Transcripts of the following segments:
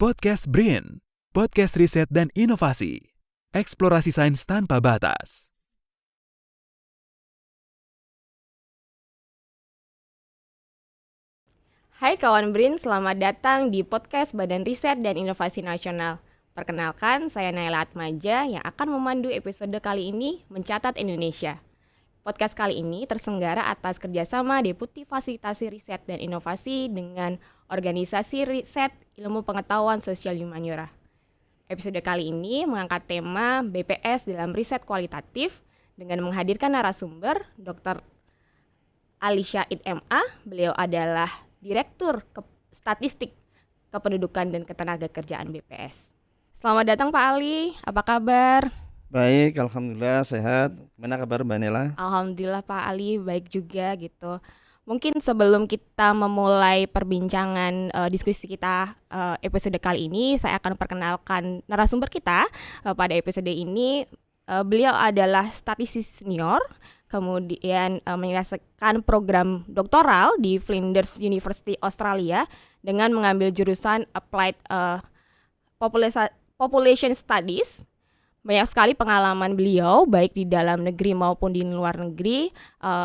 Podcast BRIN, podcast riset dan inovasi, eksplorasi sains tanpa batas. Hai kawan BRIN, selamat datang di podcast Badan Riset dan Inovasi Nasional. Perkenalkan, saya Naila Atmaja yang akan memandu episode kali ini Mencatat Indonesia. Podcast kali ini terselenggara atas kerjasama Deputi Fasilitasi Riset dan Inovasi dengan Organisasi Riset Ilmu Pengetahuan Sosial Humaniora. Episode kali ini mengangkat tema BPS dalam riset kualitatif dengan menghadirkan narasumber Dr. Ali Syahid MA. Beliau adalah Direktur Statistik Kependudukan dan Ketenagakerjaan BPS. Selamat datang Pak Ali, apa kabar? Baik, alhamdulillah sehat. Gimana kabar Mbak Nela? Alhamdulillah Pak Ali, baik juga gitu. Mungkin sebelum kita memulai perbincangan diskusi kita episode kali ini, saya akan perkenalkan narasumber kita pada episode ini. Beliau adalah statistisi senior, kemudian menyelesaikan program doktoral di Flinders University Australia dengan mengambil jurusan Applied Population Studies. Banyak sekali pengalaman beliau baik di dalam negeri maupun di luar negeri,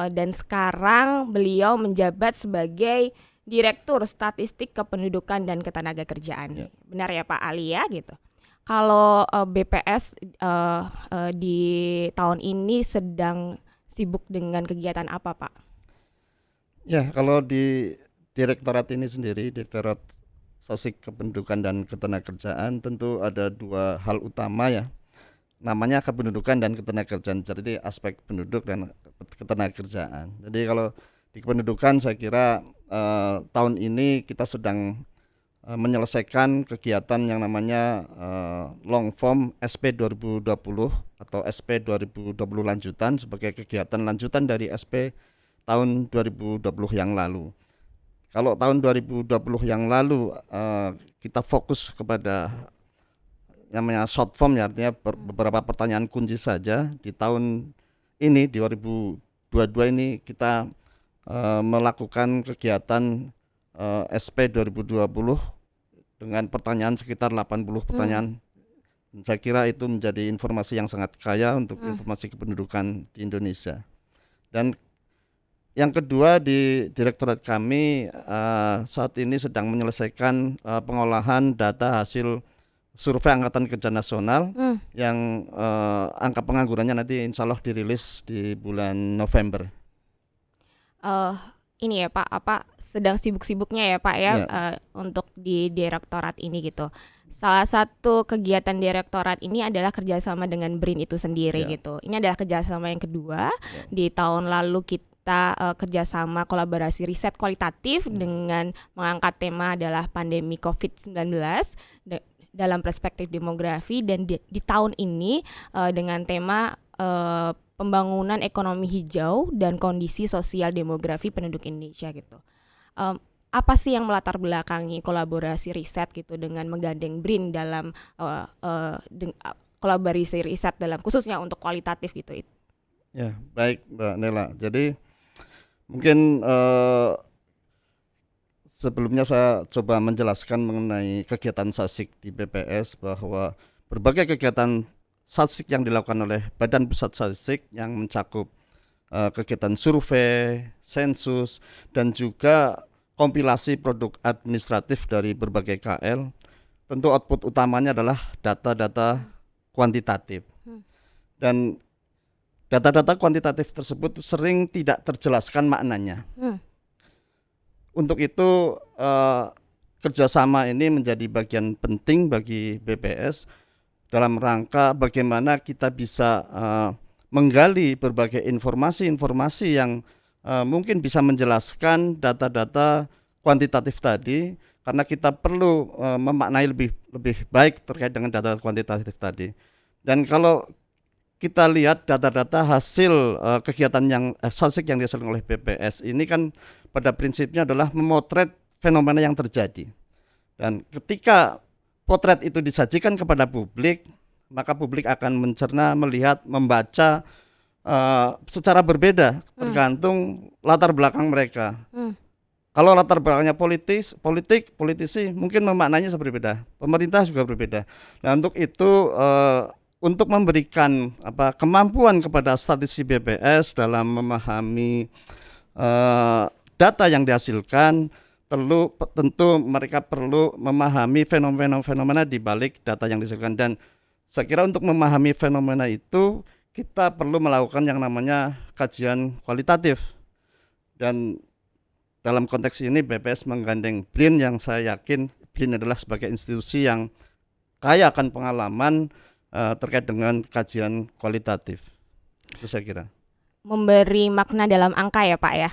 dan sekarang beliau menjabat sebagai Direktur Statistik Kependudukan dan Ketenagakerjaan. Ya. Benar ya Pak Ali ya gitu. Kalau BPS di tahun ini sedang sibuk dengan kegiatan apa Pak? Ya, kalau di direktorat ini sendiri, Direktorat Statistik Kependudukan dan Ketenagakerjaan, tentu ada dua hal utama ya. Namanya kependudukan dan ketenagakerjaan, jadi aspek penduduk dan ketenagakerjaan. Jadi kalau di kependudukan saya kira tahun ini kita sedang menyelesaikan kegiatan yang namanya long form SP 2020 atau SP 2020 lanjutan sebagai kegiatan lanjutan dari SP tahun 2020 yang lalu. Kalau tahun 2020 yang lalu kita fokus kepada namanya short form ya, artinya beberapa pertanyaan kunci saja. Di tahun ini di 2022 ini kita melakukan kegiatan SP 2020 dengan pertanyaan sekitar 80 pertanyaan. Saya kira itu menjadi informasi yang sangat kaya untuk informasi kependudukan di Indonesia. Dan yang kedua, di direktorat kami saat ini sedang menyelesaikan pengolahan data hasil survei Angkatan Kerja Nasional yang angka penganggurannya nanti insya Allah dirilis di bulan November. Ini ya Pak, apa sedang sibuk-sibuknya ya Pak ya, untuk di direktorat ini gitu. Salah satu kegiatan direktorat ini adalah kerjasama dengan BRIN itu sendiri gitu. Ini adalah kerjasama yang kedua. Di tahun lalu kita kerjasama kolaborasi riset kualitatif dengan mengangkat tema adalah pandemi COVID-19 dalam perspektif demografi, dan di tahun ini dengan tema pembangunan ekonomi hijau dan kondisi sosial demografi penduduk Indonesia gitu. Apa sih yang melatar belakangi kolaborasi riset gitu dengan menggandeng BRIN dalam kolaborasi riset dalam khususnya untuk kualitatif gitu? Ya, baik Mbak Nela. Jadi mungkin sebelumnya saya coba menjelaskan mengenai kegiatan statistik di BPS, bahwa berbagai kegiatan statistik yang dilakukan oleh Badan Pusat Statistik yang mencakup kegiatan survei, sensus, dan juga kompilasi produk administratif dari berbagai KL. Tentu output utamanya adalah data-data kuantitatif. Dan data-data kuantitatif tersebut sering tidak terjelaskan maknanya. Untuk itu kerjasama ini menjadi bagian penting bagi BPS dalam rangka bagaimana kita bisa menggali berbagai informasi-informasi yang mungkin bisa menjelaskan data-data kuantitatif tadi, karena kita perlu memaknai lebih baik terkait dengan data kuantitatif tadi. Dan kalau kita lihat data-data hasil kegiatan yang statistik yang dihasilkan oleh BPS ini kan pada prinsipnya adalah memotret fenomena yang terjadi. Dan ketika potret itu disajikan kepada publik, maka publik akan mencerna, melihat, membaca secara berbeda tergantung latar belakang mereka. Kalau latar belakangnya politisi mungkin memaknainya berbeda. Pemerintah juga berbeda. Nah, untuk itu untuk memberikan kemampuan kepada statistisi BPS dalam memahami data yang dihasilkan, tentu mereka perlu memahami fenomena di balik data yang dihasilkan. Dan saya kira untuk memahami fenomena itu kita perlu melakukan yang namanya kajian kualitatif. Dan dalam konteks ini BPS menggandeng BRIN yang saya yakin BRIN adalah sebagai institusi yang kaya akan pengalaman terkait dengan kajian kualitatif. Itu saya kira. Memberi makna dalam angka ya Pak ya.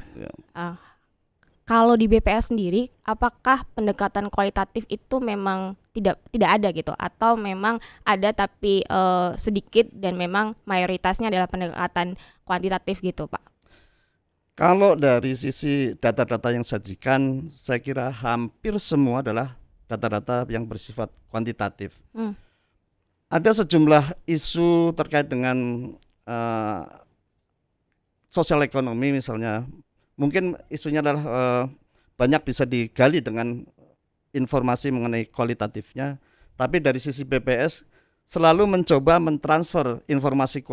Kalau di BPS sendiri, apakah pendekatan kualitatif itu memang tidak ada gitu, atau memang ada tapi sedikit dan memang mayoritasnya adalah pendekatan kuantitatif gitu Pak? Kalau dari sisi data-data yang disajikan, saya kira hampir semua adalah data-data yang bersifat kuantitatif. Ada sejumlah isu terkait dengan sosial ekonomi misalnya. Mungkin isunya adalah banyak bisa digali dengan informasi mengenai kualitatifnya. Tapi dari sisi BPS selalu mencoba mentransfer informasi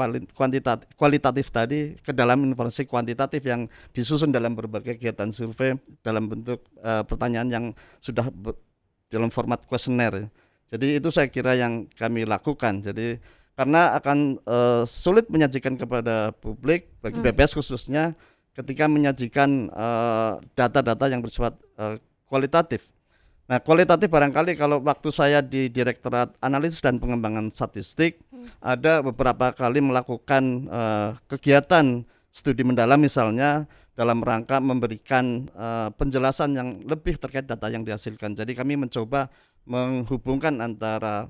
kualitatif tadi ke dalam informasi kuantitatif yang disusun dalam berbagai kegiatan survei dalam bentuk pertanyaan yang sudah dalam format kuesioner. Jadi itu saya kira yang kami lakukan. Jadi karena akan sulit menyajikan kepada publik bagi BPS khususnya ketika menyajikan data-data yang bersifat kualitatif. Nah, kualitatif barangkali kalau waktu saya di Direktorat Analisis dan Pengembangan Statistik ada beberapa kali melakukan kegiatan studi mendalam misalnya dalam rangka memberikan penjelasan yang lebih terkait data yang dihasilkan. Jadi kami mencoba menghubungkan antara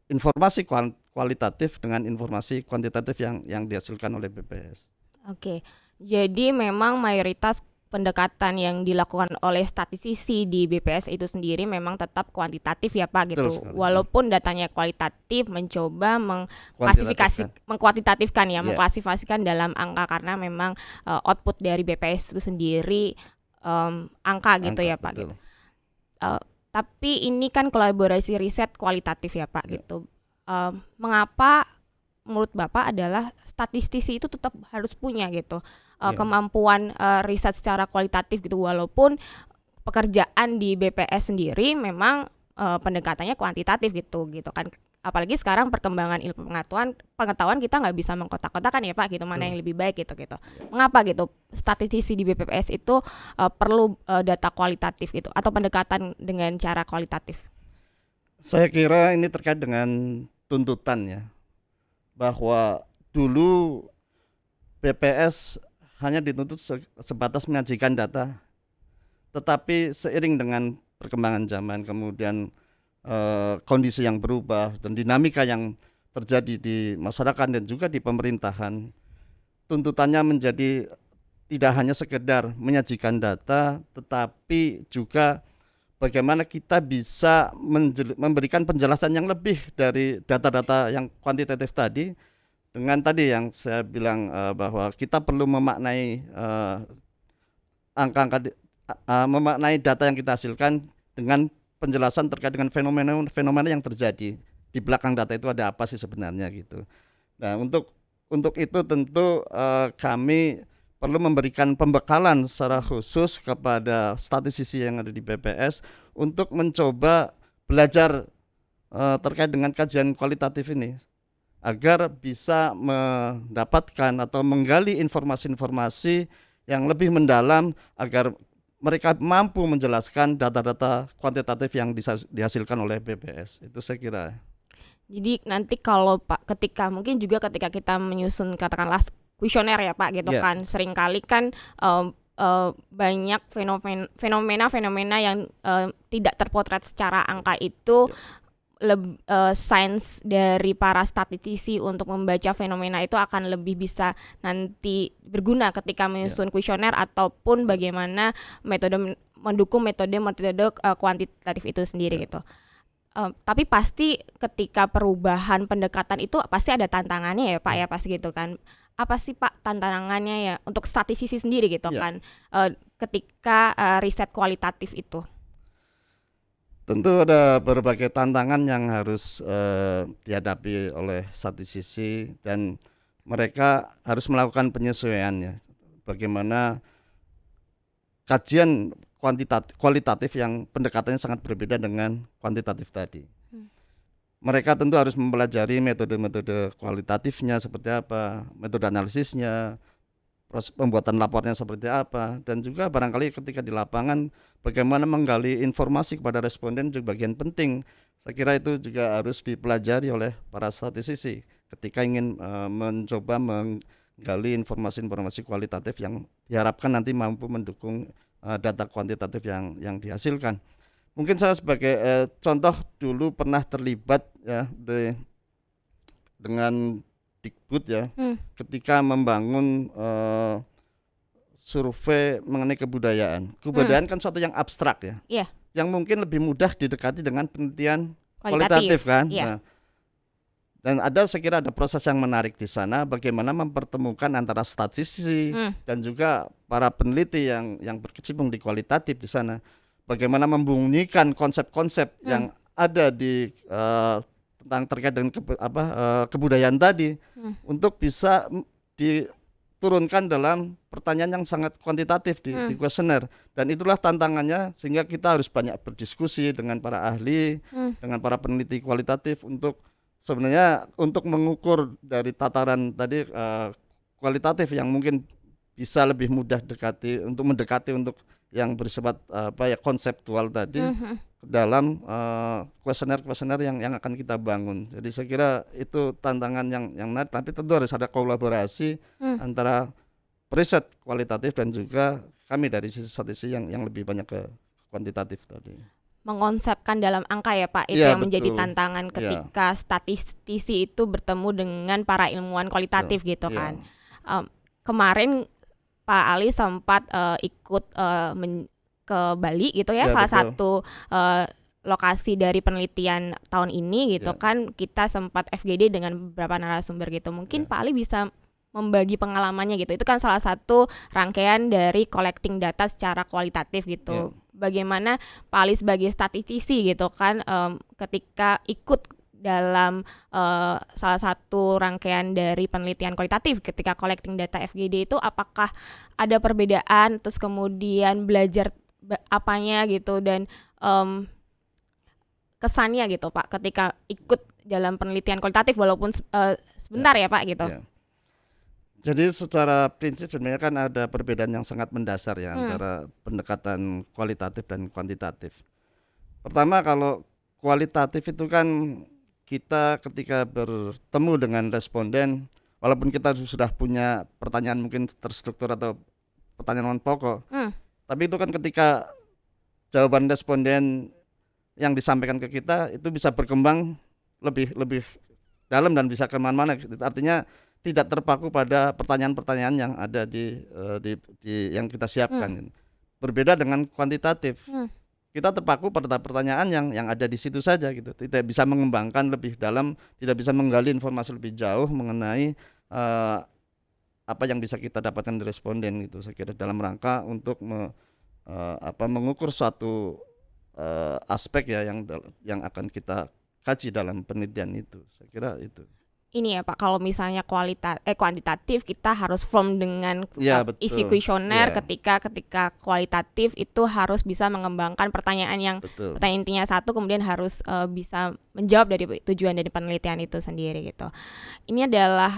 informasi kualitatif dengan informasi kuantitatif yang dihasilkan oleh BPS. Oke, jadi memang mayoritas pendekatan yang dilakukan oleh statistisi di BPS itu sendiri memang tetap kuantitatif ya Pak gitu. Walaupun datanya kualitatif, mencoba mengkuantitatifkan ya, mengklasifikasikan dalam angka karena memang output dari BPS itu sendiri angka gitu ya Pak gitu. Tapi ini kan kolaborasi riset kualitatif ya Pak gitu. Mengapa menurut Bapak adalah statistisi itu tetap harus punya gitu kemampuan riset secara kualitatif gitu, walaupun pekerjaan di BPS sendiri memang pendekatannya kuantitatif gitu kan, apalagi sekarang perkembangan ilmu pengetahuan kita nggak bisa mengkotak-kotakan ya Pak gitu, mana yang lebih baik gitu. Mengapa gitu statistisi di BPS itu perlu data kualitatif gitu atau pendekatan dengan cara kualitatif? Saya kira ini terkait dengan tuntutan ya, bahwa dulu BPS hanya dituntut sebatas menyajikan data, tetapi seiring dengan perkembangan zaman, kemudian kondisi yang berubah dan dinamika yang terjadi di masyarakat dan juga di pemerintahan, tuntutannya menjadi tidak hanya sekedar menyajikan data, tetapi juga bagaimana kita bisa memberikan penjelasan yang lebih dari data-data yang kuantitatif tadi, dengan tadi yang saya bilang bahwa kita perlu memaknai memaknai data yang kita hasilkan dengan penjelasan terkait dengan fenomena yang terjadi di belakang data itu, ada apa sih sebenarnya gitu. Nah, untuk itu tentu kami perlu memberikan pembekalan secara khusus kepada statistisi yang ada di BPS untuk mencoba belajar terkait dengan kajian kualitatif ini, agar bisa mendapatkan atau menggali informasi-informasi yang lebih mendalam, agar mereka mampu menjelaskan data-data kuantitatif yang dihasilkan oleh BPS. Itu saya kira. Jadi nanti kalau Pak, ketika kita menyusun katakanlah kuesioner ya Pak gitu kan, seringkali kan banyak fenomena yang tidak terpotret secara angka itu. Sains dari para statistisi untuk membaca fenomena itu akan lebih bisa nanti berguna ketika menyusun kuesioner ataupun bagaimana mendukung metode kuantitatif itu sendiri gitu. Tapi pasti ketika perubahan pendekatan itu pasti ada tantangannya ya Pak ya, pasti gitu kan. Apa sih Pak tantangannya ya untuk statistisi sendiri gitu kan? ketika riset kualitatif itu? Tentu ada berbagai tantangan yang harus dihadapi oleh statistisi dan mereka harus melakukan penyesuaian ya. Bagaimana kajian kualitatif yang pendekatannya sangat berbeda dengan kuantitatif tadi. Mereka tentu harus mempelajari metode-metode kualitatifnya seperti apa, metode analisisnya, proses pembuatan lapornya seperti apa, dan juga barangkali ketika di lapangan bagaimana menggali informasi kepada responden juga bagian penting. Saya kira itu juga harus dipelajari oleh para statistisi ketika ingin mencoba menggali informasi-informasi kualitatif yang diharapkan nanti mampu mendukung data kuantitatif yang dihasilkan. Mungkin saya sebagai contoh dulu pernah terlibat ya dengan Dikbud ya, ketika membangun survei mengenai kebudayaan. Kebudayaan kan suatu yang abstrak ya, yang mungkin lebih mudah didekati dengan penelitian kualitatif kan. Nah, dan saya kira ada proses yang menarik di sana, bagaimana mempertemukan antara statistisi dan juga para peneliti yang berkecimpung di kualitatif di sana, bagaimana membunyikan konsep-konsep yang ada di tentang terkait dengan kebudayaan tadi untuk bisa diturunkan dalam pertanyaan yang sangat kuantitatif di kuesioner. Dan itulah tantangannya, sehingga kita harus banyak berdiskusi dengan para ahli, dengan para peneliti kualitatif untuk sebenarnya untuk mengukur dari tataran tadi kualitatif yang mungkin bisa lebih mudah mendekati untuk yang bersifat konseptual tadi dalam kuesioner yang akan kita bangun. Jadi saya kira itu tantangan yang menarik, tapi tentu harus ada kolaborasi antara riset kualitatif dan juga kami dari sisi statistik yang lebih banyak ke kuantitatif tadi. Mengonsepkan dalam angka ya Pak, itu yang menjadi tantangan ketika statistisi itu bertemu dengan para ilmuwan kualitatif gitu kan. Kemarin Pak Ali sempat ikut ke Bali gitu ya, salah satu lokasi dari penelitian tahun ini gitu kan. Kita sempat FGD dengan beberapa narasumber gitu. Mungkin Pak Ali bisa membagi pengalamannya gitu. Itu kan salah satu rangkaian dari collecting data secara kualitatif gitu. Bagaimana Pak Ali sebagai statistisi gitu kan ketika ikut dalam salah satu rangkaian dari penelitian kualitatif ketika collecting data FGD itu, apakah ada perbedaan, terus kemudian belajar apanya gitu, dan kesannya gitu Pak ketika ikut dalam penelitian kualitatif walaupun sebentar ya Pak gitu. Jadi secara prinsip sebenarnya kan ada perbedaan yang sangat mendasar ya antara pendekatan kualitatif dan kuantitatif. Pertama, kalau kualitatif itu kan kita ketika bertemu dengan responden, walaupun kita sudah punya pertanyaan mungkin terstruktur atau pertanyaan pokok, tapi itu kan ketika jawaban responden yang disampaikan ke kita itu bisa berkembang lebih dalam dan bisa kemana-mana. Artinya tidak terpaku pada pertanyaan-pertanyaan yang ada di yang kita siapkan. Berbeda dengan kuantitatif. Kita terpaku pada pertanyaan yang ada di situ saja gitu. Tidak bisa mengembangkan lebih dalam, tidak bisa menggali informasi lebih jauh mengenai apa yang bisa kita dapatkan dari responden gitu. Saya kira dalam rangka untuk mengukur suatu aspek ya yang akan kita kaji dalam penelitian itu. Saya kira itu. Ini ya Pak, kalau misalnya kuantitatif kita harus form dengan isi kuesioner, ketika kualitatif itu harus bisa mengembangkan pertanyaan pertanyaan intinya satu, kemudian harus bisa menjawab dari tujuan dari penelitian itu sendiri gitu. Ini adalah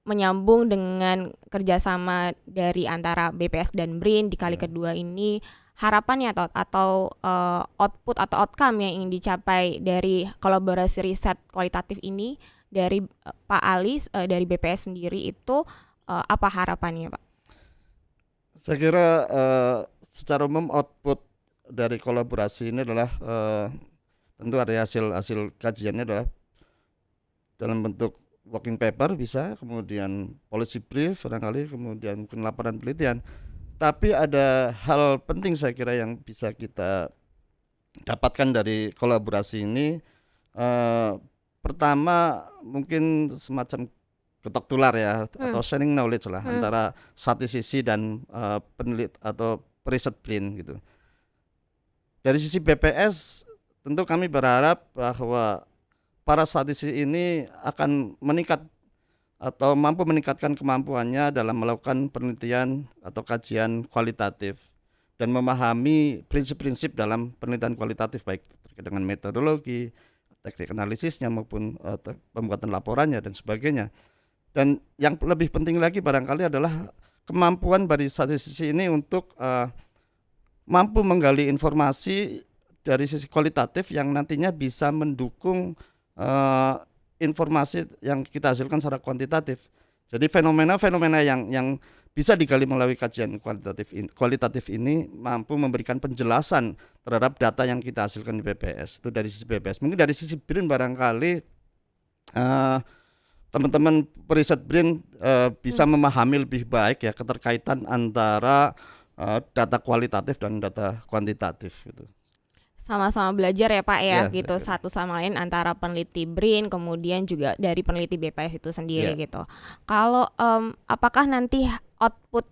menyambung dengan kerjasama dari antara BPS dan BRIN di kali kedua ini. Harapannya atau output atau outcome yang ingin dicapai dari kolaborasi riset kualitatif ini dari Pak Ali dari BPS sendiri itu apa harapannya Pak? Saya kira secara umum output dari kolaborasi ini adalah tentu ada hasil kajiannya adalah dalam bentuk working paper bisa, kemudian policy brief barangkali, kemudian mungkin laporan penelitian. Tapi ada hal penting saya kira yang bisa kita dapatkan dari kolaborasi ini. Pertama mungkin semacam ketok tular ya, atau sharing knowledge lah antara statistisi dan peneliti atau periset BRIN gitu. Dari sisi BPS tentu kami berharap bahwa para statistisi ini akan meningkat atau mampu meningkatkan kemampuannya dalam melakukan penelitian atau kajian kualitatif dan memahami prinsip-prinsip dalam penelitian kualitatif baik terkait dengan metodologi, teknik analisisnya maupun pembuatan laporannya dan sebagainya. Dan yang lebih penting lagi barangkali adalah kemampuan dari statistisi ini untuk mampu menggali informasi dari sisi kualitatif yang nantinya bisa mendukung informasi yang kita hasilkan secara kuantitatif. Jadi fenomena-fenomena yang bisa digali melalui kajian kualitatif ini mampu memberikan penjelasan terhadap data yang kita hasilkan di BPS. Itu dari sisi BPS. Mungkin dari sisi BRIN barangkali teman-teman periset BRIN bisa memahami lebih baik ya keterkaitan antara data kualitatif dan data kuantitatif gitu. Sama-sama belajar ya Pak ya, Ya, gitu satu sama lain antara peneliti BRIN kemudian juga dari peneliti BPS itu sendiri gitu. Kalau apakah nanti output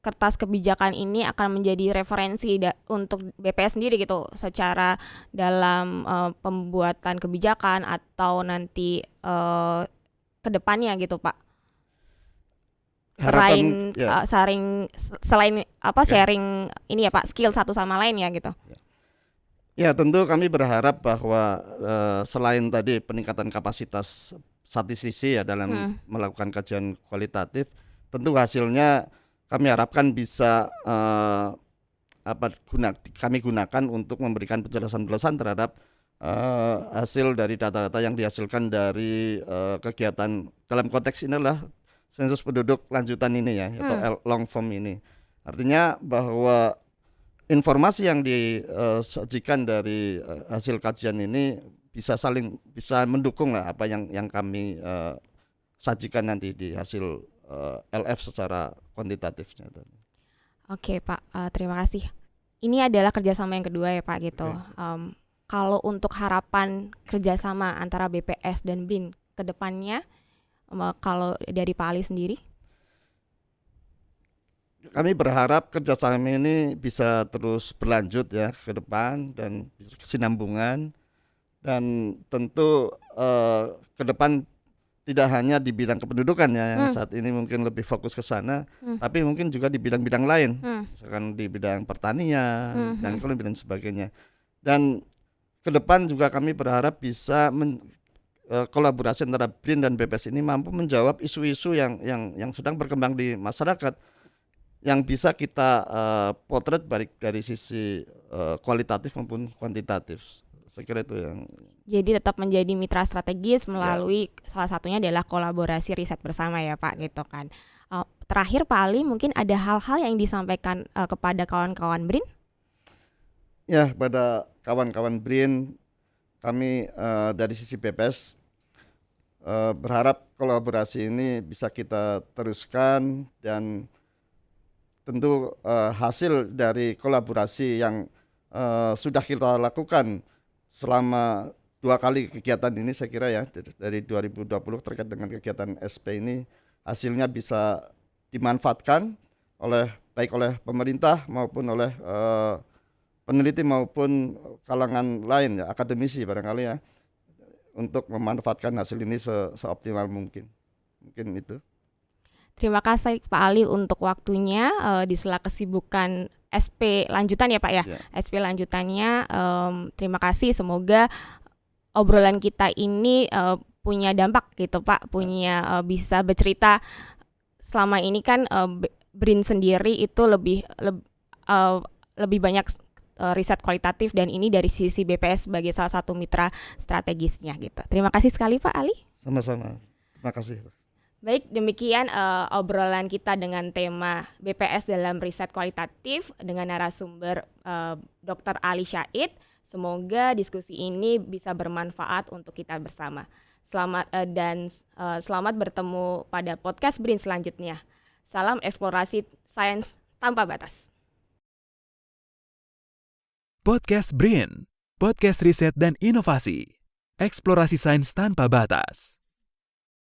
kertas kebijakan ini akan menjadi referensi untuk BPS sendiri gitu secara dalam pembuatan kebijakan atau nanti kedepannya gitu Pak? Selain selain sharing ini ya Pak, skill satu sama lain ya gitu. Ya tentu kami berharap bahwa selain tadi peningkatan kapasitas statistisi ya dalam melakukan kajian kualitatif, tentu hasilnya kami harapkan bisa kami gunakan untuk memberikan penjelasan-penjelasan terhadap hasil dari data-data yang dihasilkan dari kegiatan dalam konteks inilah sensus penduduk lanjutan ini ya atau long form ini. Artinya bahwa informasi yang disajikan dari hasil kajian ini bisa mendukung lah apa yang kami sajikan nanti di hasil LF secara kuantitatifnya. Oke Pak, terima kasih. Ini adalah kerjasama yang kedua ya Pak gitu. Kalau untuk harapan kerjasama antara BPS dan BRIN ke depannya, kalau dari Pak Ali sendiri? Kami berharap kerjasama ini bisa terus berlanjut ya ke depan dan kesinambungan, dan tentu ke depan tidak hanya di bidang kependudukan ya yang saat ini mungkin lebih fokus ke sana, tapi mungkin juga di bidang-bidang lain, misalkan di bidang pertanian dan ekonomi dan sebagainya. Dan ke depan juga kami berharap bisa kolaborasi antara BRIN dan BPS ini mampu menjawab isu-isu yang sedang berkembang di masyarakat yang bisa kita potret baik dari sisi kualitatif maupun kuantitatif. Saya kira itu yang. Jadi tetap menjadi mitra strategis melalui salah satunya adalah kolaborasi riset bersama ya Pak gitu kan. Terakhir Pak Ali, mungkin ada hal-hal yang disampaikan kepada kawan-kawan BRIN? Ya, pada kawan-kawan BRIN, kami dari sisi BPS berharap kolaborasi ini bisa kita teruskan, dan tentu hasil dari kolaborasi yang sudah kita lakukan selama 2 kali kegiatan ini, saya kira ya dari 2020 terkait dengan kegiatan SP ini, hasilnya bisa dimanfaatkan baik oleh pemerintah maupun oleh peneliti maupun kalangan lain ya, akademisi barangkali ya, untuk memanfaatkan hasil ini seoptimal mungkin. Mungkin itu. Terima kasih Pak Ali untuk waktunya di sela kesibukan SP lanjutan ya Pak ya. SP lanjutannya, terima kasih, semoga obrolan kita ini punya dampak gitu Pak, punya bisa bercerita. Selama ini kan BRIN sendiri itu lebih banyak riset kualitatif, dan ini dari sisi BPS sebagai salah satu mitra strategisnya gitu. Terima kasih sekali Pak Ali. Sama-sama. Terima kasih. Baik, demikian obrolan kita dengan tema BPS dalam riset kualitatif dengan narasumber Dr. Ali Syahid. Semoga diskusi ini bisa bermanfaat untuk kita bersama. Selamat bertemu pada podcast BRIN selanjutnya. Salam eksplorasi sains tanpa batas. Podcast BRIN, podcast riset dan inovasi, eksplorasi sains tanpa batas.